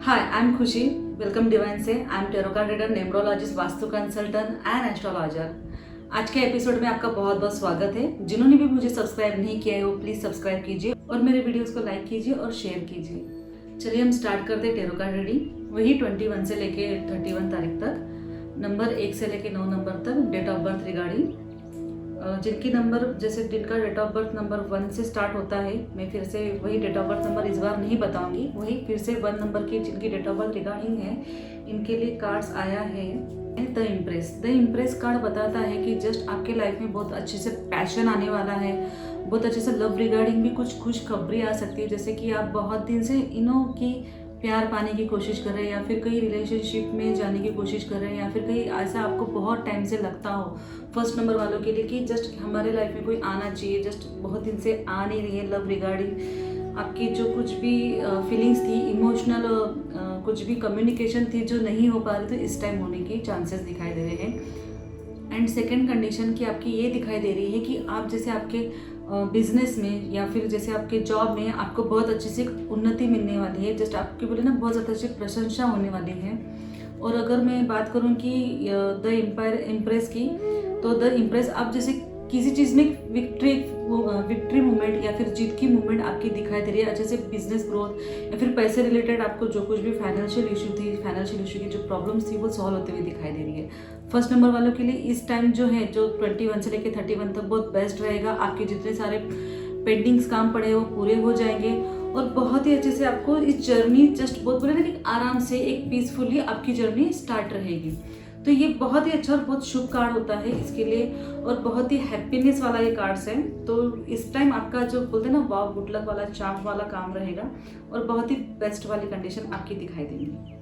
Hi, I'm Khushi. Welcome Divine से. I'm tarot card reader, numerologist, vastu consultant and astrologer. आज के episode में आपका बहुत बहुत स्वागत है. जिन्होंने भी मुझे सब्सक्राइब नहीं किया है वो प्लीज सब्सक्राइब कीजिए और मेरे वीडियोस को लाइक कीजिए और शेयर कीजिए. चलिए हम स्टार्ट करते हैं टेरो कार्ड रीडिंग. वही 21 से लेके 31 तारीख तक, नंबर 1 से लेके 9 नंबर तक, डेट ऑफ बर्थ रिगार्डिंग. जिनकी नंबर जैसे जिनका डेट ऑफ बर्थ नंबर 1 से स्टार्ट होता है, मैं फिर से वही डेट ऑफ बर्थ नंबर इस बार नहीं बताऊंगी. वही फिर से 1 नंबर की जिनकी डेट ऑफ बर्थ रिगार्डिंग है, इनके लिए कार्ड्स आया है the impress. The impress card बताता है कि जस्ट आपके लाइफ में बहुत अच्छे से पैशन आने वाला है, बहुत अच्छे से लव रिगार्डिंग भी कुछ खुशखबरी आ सकती है. जैसे कि आप बहुत दिन से इनों की प्यार पाने की कोशिश कर रहे हैं या फिर कहीं रिलेशनशिप में जाने की कोशिश कर रहे हैं या फिर कहीं ऐसा आपको बहुत टाइम से लगता हो फर्स्ट नंबर वालों के लिए कि जस्ट हमारे लाइफ में कोई आना चाहिए, जस्ट बहुत दिन से आ नहीं रही है लव रिगार्डिंग. आपकी जो कुछ भी फीलिंग्स थी, इमोशनल कुछ भी कम्युनिकेशन थी जो नहीं हो पा रही, तो इस टाइम होने के चांसेस दिखाई दे रहे हैं. एंड सेकेंड कंडीशन की आपकी ये दिखाई दे रही है कि आप जैसे आपके बिजनेस में या फिर जैसे आपके जॉब में आपको बहुत अच्छी सी उन्नति मिलने वाली है. जस्ट आपके बोले ना बहुत ज़्यादा अच्छी प्रशंसा होने वाली है. और अगर मैं बात करूँ कि द इम्प्रेस की, तो द इम्प्रेस आप जैसे किसी चीज़ में विक्ट्री मूवमेंट या फिर जीत की मूवमेंट आपकी दिखाई दे रही है. अच्छे से बिजनेस ग्रोथ या फिर पैसे रिलेटेड आपको जो कुछ भी फाइनेंशियल इशू की जो प्रॉब्लम्स थी वो सॉल्व होते हुए दिखाई दे रही है. फर्स्ट नंबर वालों के लिए इस टाइम जो है, जो 21 से लेकर 31 तक बहुत बेस्ट रहेगा. आपके जितने सारे पेंडिंग्स काम पड़े हैं वो पूरे हो जाएंगे और बहुत ही अच्छे से आपको इस जर्नी जस्ट बहुत बोले ना कि आराम से एक पीसफुली आपकी जर्नी स्टार्ट रहेगी. तो ये बहुत ही अच्छा और बहुत शुभ कार्ड होता है इसके लिए और बहुत ही हैप्पीनेस वाला ये कार्ड्स है. तो इस टाइम आपका जो बोलते हैं ना वाव गुड लक वाला चाप वाला काम रहेगा और बहुत ही बेस्ट वाली कंडीशन आपकी दिखाई देंगी.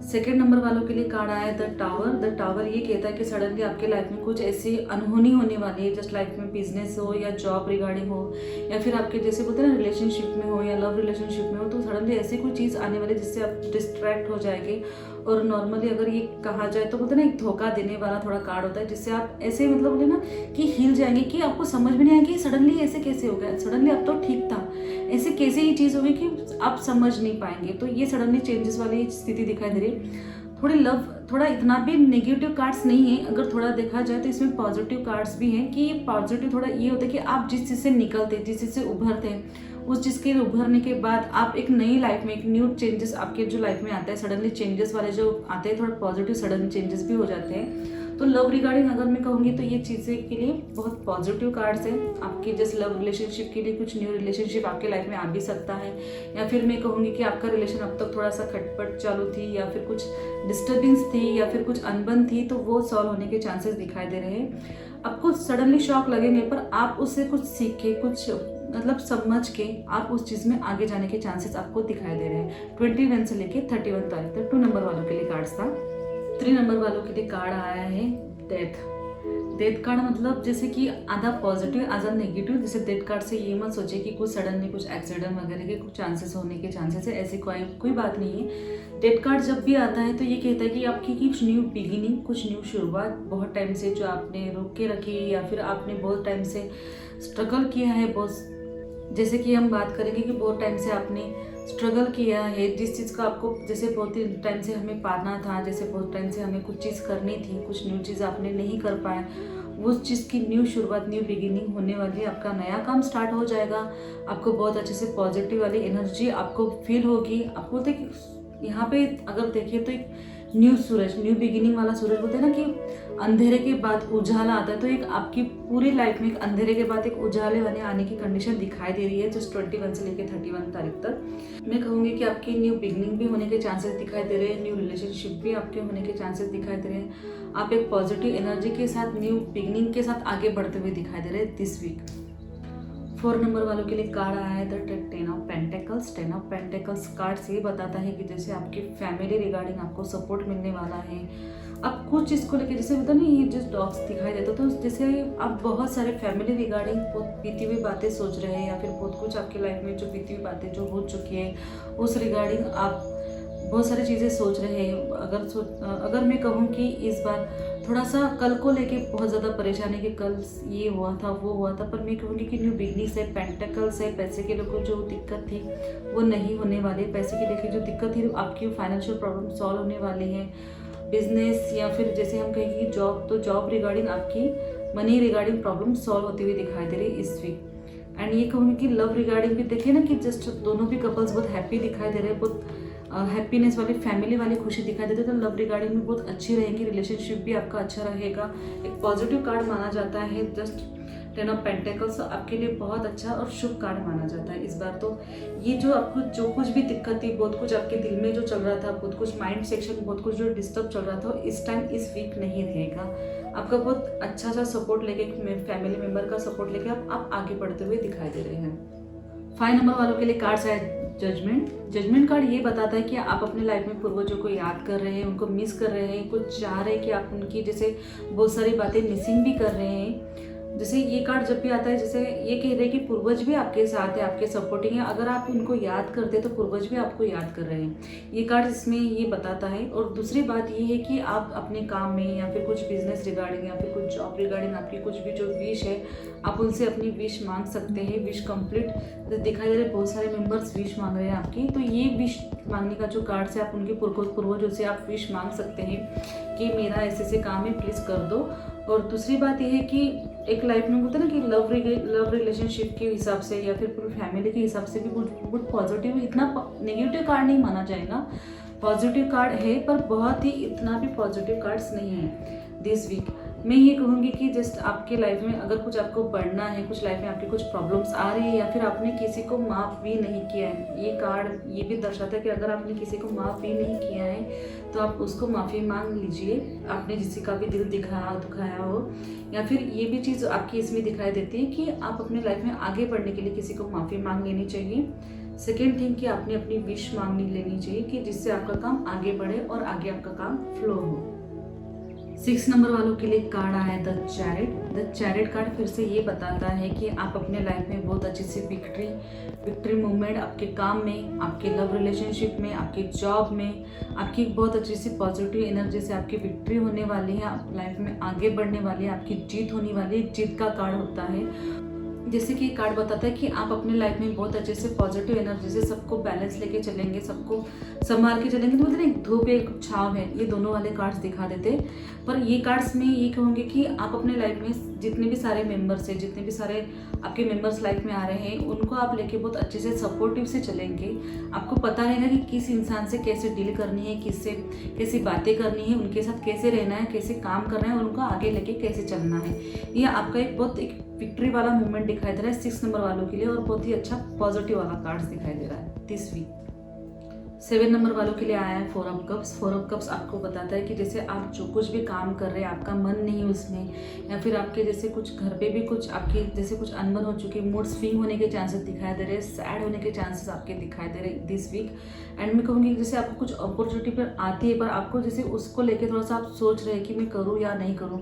सेकेंड नंबर वालों के लिए कार्ड आया है द टावर. द टावर ये कहता है कि सडनली आपके लाइफ में कुछ ऐसी अनहोनी होने वाली है. जस्ट लाइफ में बिजनेस हो या जॉब रिगार्डिंग हो या फिर आपके जैसे बोलते हैं ना रिलेशनशिप में हो या लव रिलेशनशिप में हो, तो सडनली ऐसी कोई चीज़ आने वाली है जिससे आप डिस्ट्रैक्ट हो जाएंगे. और नॉर्मली अगर ये कहा जाए तो बोलते हैं ना एक धोखा देने वाला थोड़ा कार्ड होता है, जिससे आप ऐसे मतलब बोले ना कि हिल जाएंगे कि आपको समझ में नहीं आएगी सडनली ऐसे कैसे हो गया, सडनली अब तो ठीक था, ऐसे कैसे ये चीज़ होगी कि आप समझ नहीं पाएंगे. तो ये सडनली चेंजेस वाली स्थिति दिखाई दे रही है. थोड़ा इतना भी नेगेटिव कार्ड्स नहीं है. अगर थोड़ा देखा जाए तो इसमें पॉजिटिव कार्ड्स भी हैं कि ये पॉजिटिव थोड़ा ये होता है कि आप जिस चीज़ से निकलते, जिस चीज़ से उभरते, उस चीज़ के उभरने के बाद आप एक नई लाइफ में एक न्यू चेंजेस आपके जो लाइफ में आता है, सडनली चेंजेस वाले जो आते हैं थोड़ा पॉजिटिव सडन चेंजेस भी हो जाते हैं. तो लव रिगार्डिंग अगर मैं कहूँगी तो ये चीज़ें के लिए बहुत पॉजिटिव कार्ड्स हैं. आपके जैसे लव रिलेशनशिप के लिए कुछ न्यू रिलेशनशिप आपके लाइफ में आ भी सकता है, या फिर मैं कहूँगी कि आपका रिलेशन अब तक थोड़ा सा खटपट चालू थी या फिर कुछ डिस्टर्बेंस थी या फिर कुछ अनबन थी, तो वो सॉल्व होने के चांसेस दिखाई दे रहे हैं. आपको सडनली शॉक लगेंगे पर आप उससे कुछ सीख के कुछ मतलब समझ के आप उस चीज़ में आगे जाने के चांसेस आपको दिखाई दे रहे हैं. 21 से लेके 31 तारीख तक 2 नंबर वालों के लिए कार्ड्स था. 3 नंबर वालों के लिए कार्ड आया है डेथ. डेथ कार्ड मतलब जैसे कि आधा पॉजिटिव आधा नेगेटिव. जैसे डेथ कार्ड से ये मत सोचे कि कुछ सडनली कुछ एक्सीडेंट वगैरह के कुछ चांसेस होने के चांसेस है, ऐसी कोई बात नहीं है. डेथ कार्ड जब भी आता है तो ये कहता है कि आपकी कुछ न्यू बिगिनिंग, कुछ न्यू शुरुआत, बहुत टाइम से जो आपने रोक के रखी या फिर आपने बहुत टाइम से स्ट्रगल किया है, बहुत जैसे कि हम बात करेंगे कि बहुत टाइम से आपने स्ट्रगल किया है जिस चीज़ का आपको जैसे बहुत ही टाइम से हमें पाना था, जैसे बहुत टाइम से हमें कुछ चीज़ करनी थी, कुछ न्यू चीज़ आपने नहीं कर पाए, उस चीज़ की न्यू शुरुआत न्यू बिगिनिंग होने वाली है. आपका नया काम स्टार्ट हो जाएगा. आपको बहुत अच्छे से पॉजिटिव वाली एनर्जी आपको फील होगी. आपको बोलते हैं कि यहाँ पे अगर देखिए तो एक न्यू सूरज, न्यू बिगिनिंग वाला सूरज बोलते हैं ना कि अंधेरे के बाद उजाला आता है, तो एक आपकी पूरी लाइफ में एक अंधेरे के बाद एक उजाले वाले आने की कंडीशन दिखाई दे रही है जस्ट 21 से लेकर 31 तारीख तक. मैं कहूँगी कि आपकी न्यू बिगिनिंग भी होने के चांसेस दिखाई दे रहे हैं, न्यू रिलेशनशिप भी आपके होने के चांसेस दिखाई दे रहे हैं. आप एक पॉजिटिव एनर्जी के साथ न्यू बिगिनिंग के साथ आगे बढ़ते हुए दिखाई दे रहे हैं दिस वीक. 4 नंबर वालों के लिए कार्ड आया है the 10 of pentacles. 10 of pentacles card से बताता है कि जैसे आपकी फैमिली रिगार्डिंग आपको सपोर्ट मिलने वाला है. आप कुछ चीज़ को लेकर जैसे होता नहीं, ये जो डॉग्स दिखाई देता तो जैसे आप बहुत सारे फैमिली रिगार्डिंग बहुत बीती हुई बातें सोच रहे हैं या फिर बहुत कुछ आपकी लाइफ में जो बीती हुई बातें जो हो चुकी है उस रिगार्डिंग आप बहुत सारी चीज़ें सोच रहे हैं। अगर मैं कहूँ कि इस बार थोड़ा सा कल को लेके बहुत ज़्यादा परेशानी कि कल ये हुआ था वो हुआ था, पर मैं कहूँगी कि न्यू बिगनिंग्स है, पेंटिकल्स है, पैसे के लोगों को जो दिक्कत थी वो नहीं होने वाली। पैसे की लेके जो दिक्कत थी आपकी फाइनेंशियल प्रॉब्लम सॉल्व होने वाली है। बिजनेस या फिर जैसे हम कहेंगे जॉब, तो जॉब रिगार्डिंग आपकी मनी रिगार्डिंग प्रॉब्लम सॉल्व होती हुई दिखाई दे रही है इस वीक। एंड ये कहूँगी कि लव रिगार्डिंग भी देखिए ना कि जस्ट दोनों भी कपल्स बहुत हैप्पी दिखाई दे रहे हैं, बहुत हैप्पीनेस वाली फैमिली वाली खुशी दिखाई देती है। तो लव रिगार्डिंग भी बहुत अच्छी रहेगी, रिलेशनशिप भी आपका अच्छा रहेगा। एक पॉजिटिव कार्ड माना जाता है जस्ट 10 ऑफ पेंटिकल्स, तो आपके लिए बहुत अच्छा और शुभ कार्ड माना जाता है इस बार। तो ये जो आपको जो कुछ भी दिक्कत थी, बहुत कुछ आपके दिल में जो चल रहा था, बहुत कुछ माइंड सेक्शन, बहुत कुछ जो डिस्टर्ब चल रहा था, इस टाइम इस वीक नहीं रहेगा। आपका बहुत अच्छा सा सपोर्ट लेके, फैमिली मेम्बर का सपोर्ट लेके आप आगे बढ़ते हुए दिखाई दे रहे हैं। 5 नंबर वालों के लिए कार्ड्स है जजमेंट कार्ड। ये बताता है कि आप अपने लाइफ में पूर्वजों को याद कर रहे हैं, उनको मिस कर रहे हैं, कुछ चाह रहे हैं कि आप उनकी जैसे बहुत सारी बातें मिसिंग भी कर रहे हैं। जैसे ये कार्ड जब भी आता है, जैसे ये कह रहे हैं कि पूर्वज भी आपके साथ है, आपके सपोर्टिंग है। अगर आप उनको याद करते हैं तो पूर्वज भी आपको याद कर रहे हैं, ये कार्ड इसमें ये बताता है। और दूसरी बात ये है कि आप अपने काम में या फिर कुछ बिजनेस रिगार्डिंग या फिर कुछ जॉब रिगार्डिंग आपकी कुछ भी जो विश है, आप उनसे अपनी विश मांग सकते हैं। विश कंप्लीट दिखाई दे रहे, बहुत सारे मेंबर्स विश मांग रहे हैं आपकी, तो ये विश मांगने का जो कार्ड है, आप उनके पूर्वजों से आप विश मांग सकते हैं कि मेरा ऐसे ऐसे काम है, प्लीज़ कर दो। और दूसरी बात यह है कि एक लाइफ में होता है ना कि लव रिलेशनशिप के हिसाब से या फिर पूरी फैमिली के हिसाब से भी बहुत पॉजिटिव, इतना नेगेटिव कार्ड नहीं माना जाएगा। पॉजिटिव कार्ड है पर बहुत ही इतना भी पॉजिटिव कार्ड्स नहीं है दिस वीक। मैं ये कहूँगी कि जस्ट आपके लाइफ में अगर कुछ आपको बढ़ना है, कुछ लाइफ में आपकी कुछ प्रॉब्लम्स आ रही है या फिर आपने किसी को माफ़ भी नहीं किया है, ये कार्ड ये भी दर्शाता है कि अगर आपने किसी को माफ़ भी नहीं किया है तो आप उसको माफ़ी मांग लीजिए, आपने किसी का भी दिल दुखाया हो। या फिर ये भी चीज़ आपकी इसमें दिखाई देती है कि आप अपने लाइफ में आगे बढ़ने के लिए किसी को माफ़ी मांग लेनी चाहिए। सेकेंड थिंग कि आपने अपनी विश मांग लेनी चाहिए कि जिससे आपका काम आगे बढ़े और आगे आपका काम फ्लो हो। 6 नंबर वालों के लिए कार्ड आया है द चैरिट कार्ड। फिर से ये बताता है कि आप अपने लाइफ में बहुत अच्छी सी विक्ट्री मूवमेंट, आपके काम में, आपके लव रिलेशनशिप में, आपकी जॉब में, आपकी बहुत अच्छी सी पॉजिटिव एनर्जी से आपकी विक्ट्री होने वाली है, आप लाइफ में आगे बढ़ने वाली है, आपकी जीत होने वाली है। जीत का कार्ड होता है, जैसे कि कार्ड बताता है कि आप अपने लाइफ में बहुत अच्छे से पॉजिटिव एनर्जी से सबको बैलेंस लेके चलेंगे, सबको संभाल के चलेंगे। तो मतलब एक धूप एक छाव है, ये दोनों वाले कार्ड्स दिखा देते। पर ये कार्ड्स में ये कहूँगी कि आप अपने लाइफ में जितने भी सारे मेंबर्स हैं, जितने भी सारे आपके मेंबर्स लाइफ में आ रहे हैं, उनको आप लेके बहुत अच्छे से सपोर्टिव से चलेंगे। आपको पता रहेगा कि किस इंसान से कैसे डील करनी है, किससे कैसी बातें करनी है, उनके साथ कैसे रहना है, कैसे काम करना है और उनको आगे लेके कैसे चलना है। ये आपका एक विक्ट्री वाला मूवमेंट दिखाई दे रहा है 6 नंबर वालों के लिए, और बहुत ही अच्छा पॉजिटिव वाला कार्ड्स दिखाई दे रहा है दिस वीक। 7 नंबर वालों के लिए आया है 4 ऑफ कप्स। 4 ऑफ कप्स आपको बताता है कि जैसे आप जो कुछ भी काम कर रहे हैं, आपका मन नहीं उसमें, या फिर आपके जैसे कुछ घर पे भी कुछ आपके जैसे कुछ अनबन हो चुकी, मूड स्विंग होने के चांसेस दिखाई दे रहे हैं, सैड होने के चांसेस आपके दिखाई दे रहे हैं दिस वीक। एंड मैं कहूँगी जैसे आपको कुछ अपॉर्चुनिटी पर आती है, पर आपको जैसे उसको लेके थोड़ा सा आप सोच रहे हैं कि मैं करूँ या नहीं करूँ,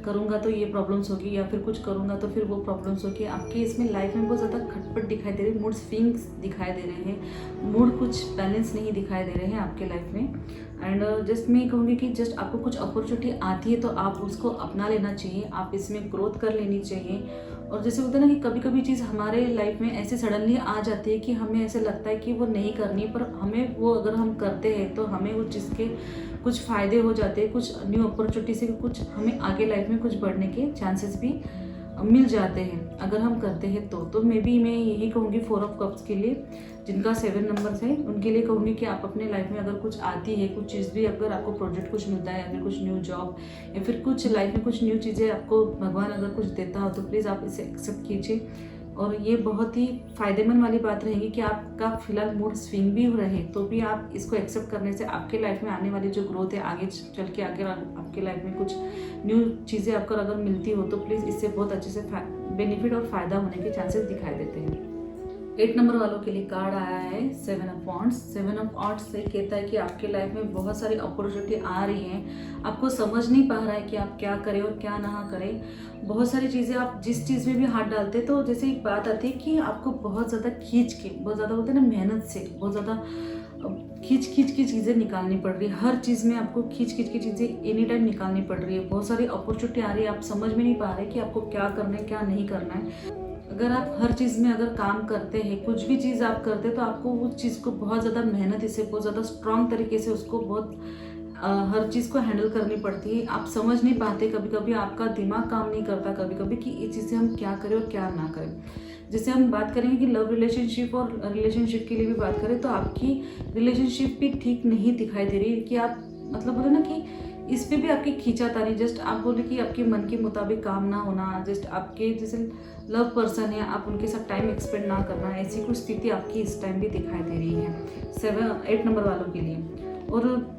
करूँगा तो ये प्रॉब्लम्स होगी, या फिर कुछ करूँगा तो फिर वो प्रॉब्लम्स होगी। आपके इसमें लाइफ में बहुत ज़्यादा खटपट दिखाई दे रही है, मूड स्विंग्स दिखाई दे रहे हैं, मूड कुछ बैलेंस नहीं दिखाई दे रहे हैं आपके लाइफ में। एंड जस्ट मैं कहूँगी कि जस्ट आपको कुछ अपॉर्चुनिटी आती है तो आप उसको अपना लेना चाहिए, आप इसमें ग्रोथ कर लेनी चाहिए। और जैसे होता है ना कि कभी कभी चीज़ हमारे लाइफ में ऐसे सडनली आ जाती है कि हमें ऐसे लगता है कि वो नहीं करनी, पर हमें वो अगर हम करते हैं तो हमें उस चीज़ के कुछ फ़ायदे हो जाते हैं, कुछ न्यू अपॉर्चुनिटी से कुछ हमें आगे लाइफ में कुछ बढ़ने के चांसेस भी मिल जाते हैं अगर हम करते हैं तो मैं यही कहूँगी 4 ऑफ कप्स के लिए, जिनका 7 नंबर्स है, उनके लिए कहूँगी कि आप अपने लाइफ में अगर कुछ आती है, कुछ चीज़ भी, अगर आपको प्रोजेक्ट कुछ मिलता है या फिर कुछ न्यू जॉब या फिर कुछ लाइफ में कुछ न्यू चीज़ें आपको भगवान अगर कुछ देता हो तो प्लीज़ आप इसे एक्सेप्ट कीजिए। और ये बहुत ही फ़ायदेमंद वाली बात रहेगी कि आपका फिलहाल मूड स्विंग भी रहे तो भी आप इसको एक्सेप्ट करने से आपके लाइफ में आने वाली जो ग्रोथ है, आगे चल के अगर आपके लाइफ में कुछ न्यू चीज़ें आपको अगर मिलती हो तो प्लीज़ इससे बहुत अच्छे से बेनिफिट और फ़ायदा होने के चांसेस दिखाई देते हैं। 8 नंबर वालों के लिए कार्ड आया है 7 ऑफ वॉन्ड्स। 7 ऑफ वॉन्ड्स से कहता है कि आपके लाइफ में बहुत सारी अपॉर्चुनिटी आ रही हैं, आपको समझ नहीं पा रहा है कि आप क्या करें और क्या ना करें। बहुत सारी चीज़ें आप जिस चीज़ में भी हाथ डालते तो जैसे एक बात आती है कि आपको बहुत ज़्यादा खींच के, बहुत ज़्यादा बोलते हैं ना, मेहनत से बहुत ज़्यादा खींच की चीज़ें निकालनी पड़ रही है। हर चीज़ में आपको खींच की चीज़ें एनी टाइम निकालनी पड़ रही है। बहुत सारी अपॉर्चुनिटी आ रही है, आप समझ में नहीं पा रहे कि आपको क्या करना है क्या नहीं करना है। अगर आप हर चीज़ में अगर काम करते हैं, कुछ भी चीज़ आप करते हैं, तो आपको उस चीज़ को बहुत ज़्यादा मेहनत से, बहुत ज़्यादा स्ट्रॉन्ग तरीके से उसको बहुत हर चीज़ को हैंडल करनी पड़ती है। आप समझ नहीं पाते, कभी कभी आपका दिमाग काम नहीं करता कभी कभी कि ये चीज़ें हम क्या करें और क्या ना करें। जैसे हम बात करेंगे कि लव रिलेशनशिप और रिलेशनशिप के लिए भी बात करें तो आपकी रिलेशनशिप भी ठीक नहीं दिखाई दे रही है कि आप मतलब बोले ना कि इस पे भी आपकी खींचातानी, जस्ट आप बोले कि आपके मन के मुताबिक काम ना होना, जस्ट आपके जैसे लव पर्सन है आप उनके साथ टाइम एक्सपेंड ना करना, ऐसी कुछ स्थिति आपकी इस टाइम भी दिखाई दे रही है 8 नंबर वालों के लिए। और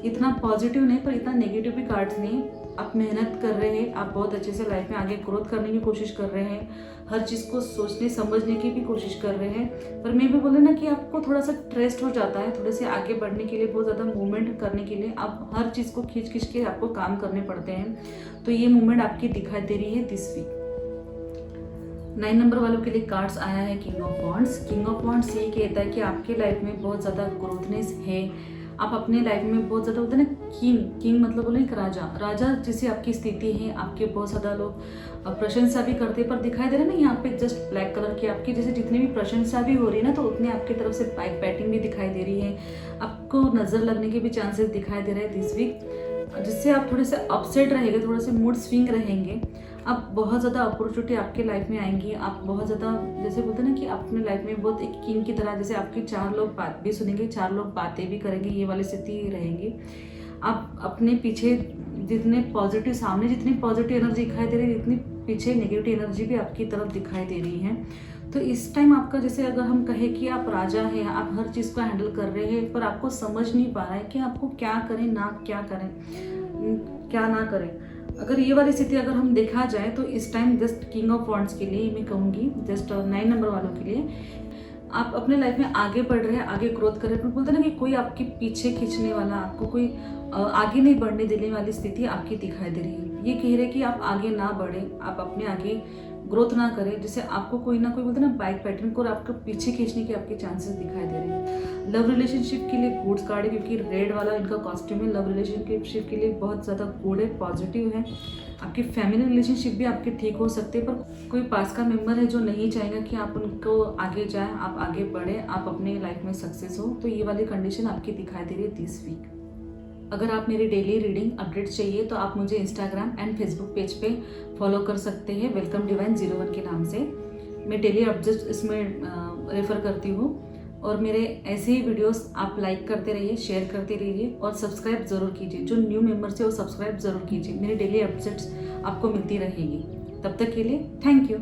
इतना पॉजिटिव नहीं पर इतना नेगेटिव भी कार्ड्स नहीं। आप मेहनत कर रहे हैं, आप बहुत अच्छे से लाइफ में आगे ग्रोथ करने की कोशिश कर रहे हैं, हर चीज़ को सोचने समझने की भी कोशिश कर रहे हैं। पर मैं भी बोले ना कि आपको थोड़ा सा स्ट्रेस हो जाता है, थोड़े से आगे बढ़ने के लिए, बहुत ज़्यादा मूवमेंट करने के लिए आप हर चीज़ को खींच के आपको काम करने पड़ते हैं। तो ये मूवमेंट आपकी दिखाई दे रही है दिस वीक। 9 नंबर वालों के लिए कार्ड्स आया है king of wands. King of wands ये कहता है कि आपके लाइफ में बहुत ज़्यादा ग्रोथनेस है, आप अपने लाइफ में बहुत ज़्यादा होता है ना, किंग मतलब बोले एक राजा जैसी आपकी स्थिति है। आपके बहुत ज़्यादा लोग प्रशंसा भी करते हैं, पर दिखाई दे रहा है ना यहाँ पे जस्ट ब्लैक कलर की आपकी जैसे जितनी भी प्रशंसा भी हो रही है ना, तो उतनी आपकी तरफ से बैटिंग भी दिखाई दे रही है, आपको नज़र लगने के भी चांसेस दिखाई दे रहे हैं दिस वीक, जिससे आप थोड़े से अपसेट रहेंगे, थोड़े से मूड स्विंग रहेंगे। अब बहुत ज़्यादा अपॉर्चुनिटी आपके लाइफ में आएंगी, आप बहुत ज़्यादा जैसे बोलते हैं ना कि अपने लाइफ में बहुत एक किंग की तरह, जैसे आपके 4 लोग बात भी सुनेंगे, 4 लोग बातें भी करेंगे, ये वाली स्थिति रहेंगी। आप अपने पीछे जितने पॉजिटिव, सामने जितनी पॉजिटिव एनर्जी दिखाई दे रही है, इतनी पीछे नेगेटिव एनर्जी भी आपकी तरफ दिखाई दे रही है। तो इस टाइम आपका जैसे अगर हम कहें कि आप राजा हैं, आप हर चीज़ को हैंडल कर रहे हैं, पर आपको समझ नहीं पा रहा है कि आपको क्या करें ना क्या करें, क्या ना करें। अगर ये वाली स्थिति अगर हम देखा जाए तो इस time just king of wands के लिए मैं कहूँगी, जस्ट 9 नंबर वालों के लिए आप अपने लाइफ में आगे बढ़ रहे हैं, आगे ग्रोथ कर रहे हैं। बोलते हैं ना कि कोई आपके पीछे खींचने वाला, आपको कोई आगे नहीं बढ़ने देने वाली स्थिति आपकी दिखाई दे रही है। ये कह रहे कि आप आगे ना बढ़े, आप अपने आगे ग्रोथ ना करें, जैसे आपको कोई ना कोई बोलते हैं ना बाइक पैटर्न को आपको पीछे खींचने के आपके चांसेस दिखाई दे रहे हैं। लव रिलेशनशिप के लिए गुड्स कार्ड है, क्योंकि रेड वाला इनका कॉस्ट्यूम है। लव रिलेशनशिप के लिए बहुत ज़्यादा गुड है, पॉजिटिव है। आपकी फैमिली रिलेशनशिप भी आपके ठीक हो सकते हैं, पर कोई पास का मेंबर है जो नहीं चाहेगा कि आप उनको आगे जाएं, आप आगे बढ़ें, आप अपने लाइफ में सक्सेस हो। तो ये वाली कंडीशन आपकी दिखाई दे रही है दिस वीक। अगर आप मेरी डेली रीडिंग अपडेट चाहिए तो आप मुझे इंस्टाग्राम एंड फेसबुक पेज पे फॉलो कर सकते हैं, वेलकम डिवाइन 01 के नाम से। मैं डेली अपडेट्स इसमें रेफ़र करती हूँ, और मेरे ऐसे ही वीडियोस आप लाइक करते रहिए, शेयर करते रहिए और सब्सक्राइब ज़रूर कीजिए। जो न्यू मेंबर्स है वो सब्सक्राइब ज़रूर कीजिए, मेरी डेली अपडेट्स आपको मिलती रहेगी। तब तक के लिए थैंक यू।